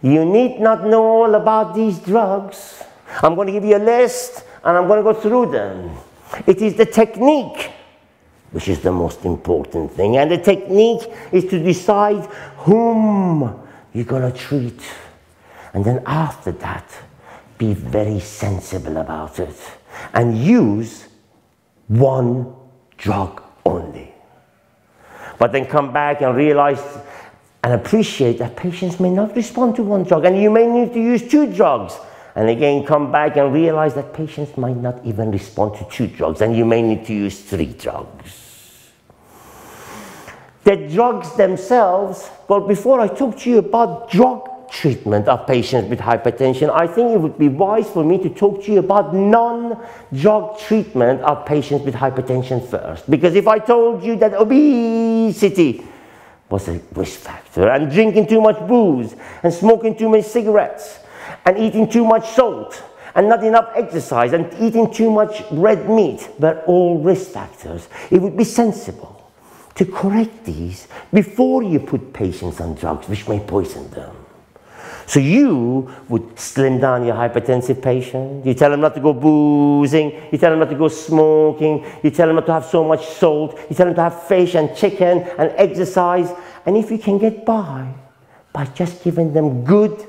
You need not know all about these drugs. I'm going to give you a list and I'm going to go through them. It is the technique which is the most important thing. And the technique is to decide whom you're going to treat. And then after that, be very sensible about it. And use one drug only. But then come back and realize and appreciate that patients may not respond to one drug. And you may need to use 2 drugs. And again, come back and realize that patients might not even respond to 2 drugs, and you may need to use 3 drugs. The drugs themselves, well, before I talk to you about drug treatment of patients with hypertension, I think it would be wise for me to talk to you about non-drug treatment of patients with hypertension first. Because if I told you that obesity was a risk factor, and drinking too much booze, and smoking too many cigarettes, and eating too much salt, and not enough exercise, and eating too much red meat were all risk factors, it would be sensible to correct these before you put patients on drugs which may poison them. So you would slim down your hypertensive patient, you tell them not to go boozing, you tell them not to go smoking, you tell them not to have so much salt, you tell them to have fish and chicken and exercise, and if you can get by just giving them good,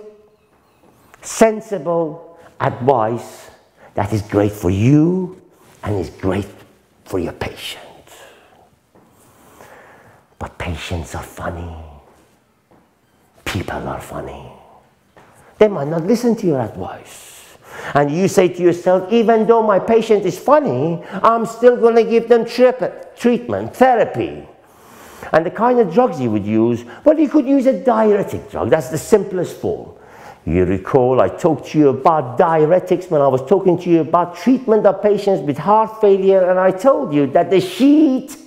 sensible advice, that is great for you and is great for your patient. But patients are funny. People are funny. They might not listen to your advice. And you say to yourself, even though my patient is funny, I'm still going to give them treatment, therapy. And the kind of drugs you would use, well, you could use a diuretic drug. That's the simplest form. You recall I talked to you about diuretics when I was talking to you about treatment of patients with heart failure, and I told you that the sheet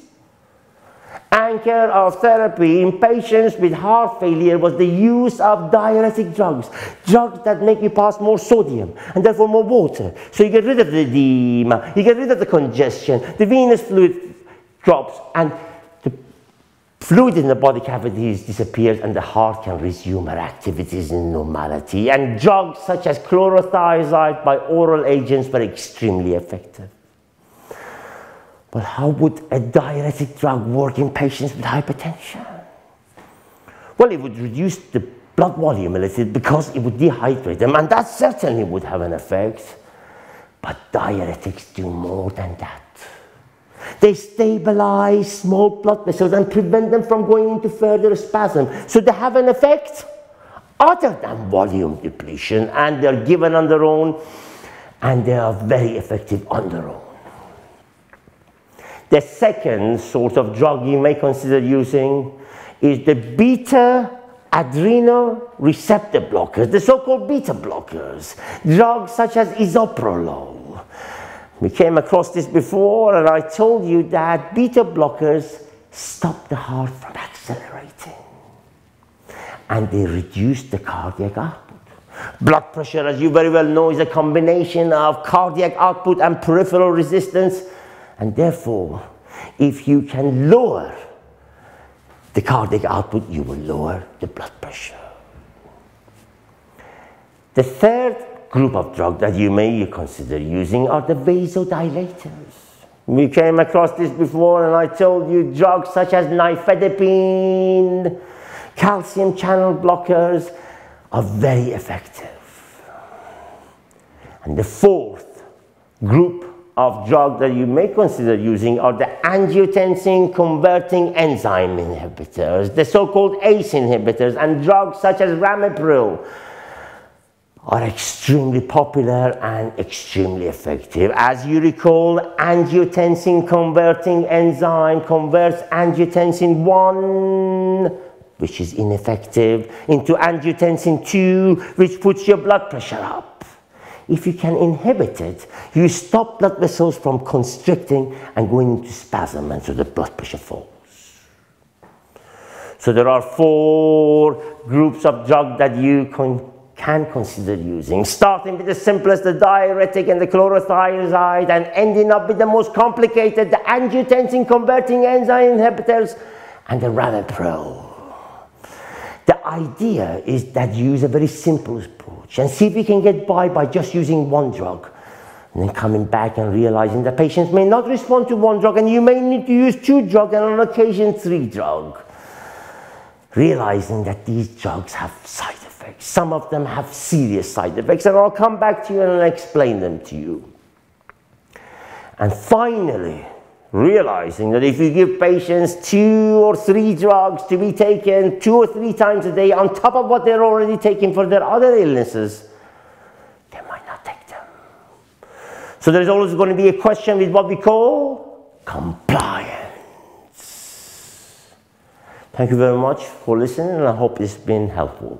anchor of therapy in patients with heart failure was the use of diuretic drugs. Drugs that make you pass more sodium and therefore more water. So you get rid of the edema, you get rid of the congestion, the venous fluid drops, and the fluid in the body cavities disappears, and the heart can resume her activities in normality. And drugs such as chlorothiazide by oral agents were extremely effective. But how would a diuretic drug work in patients with hypertension? Well, it would reduce the blood volume a little because it would dehydrate them, and that certainly would have an effect. But diuretics do more than that. They stabilize small blood vessels and prevent them from going into further spasm. So they have an effect other than volume depletion, and they're given on their own, and they are very effective on their own. The second sort of drug you may consider using is the beta-adrenal receptor blockers, the so-called beta blockers, drugs such as isoprolol. We came across this before, and I told you that beta blockers stop the heart from accelerating, and they reduce the cardiac output. Blood pressure, as you very well know, is a combination of cardiac output and peripheral resistance. And therefore, if you can lower the cardiac output, you will lower the blood pressure. The third group of drugs that you may consider using are the vasodilators. We came across this before, and I told you drugs such as nifedipine, calcium channel blockers are very effective. And the fourth group of drugs that you may consider using are the angiotensin converting enzyme inhibitors, the so-called ACE inhibitors, and drugs such as ramipril are extremely popular and extremely effective. As you recall, angiotensin converting enzyme converts angiotensin 1, which is ineffective, into angiotensin 2, which puts your blood pressure up. If you can inhibit it, you stop blood vessels from constricting and going into spasm, and so the blood pressure falls. So there are 4 groups of drugs that you can consider using, starting with the simplest, the diuretic and the chlorothiazide, and ending up with the most complicated, the angiotensin converting enzyme inhibitors and the ramipril. The idea is that you use a very simple approach and see if you can get by just using one drug. And then coming back and realizing that patients may not respond to one drug and you may need to use 2 drugs and on occasion 3 drugs. Realizing that these drugs have side effects. Some of them have serious side effects, and I'll come back to you and I'll explain them to you. And finally, realizing that if you give patients 2 or 3 drugs to be taken 2 or 3 times a day on top of what they're already taking for their other illnesses, they might not take them. So there's always going to be a question with what we call compliance. Thank you very much for listening, and I hope it's been helpful.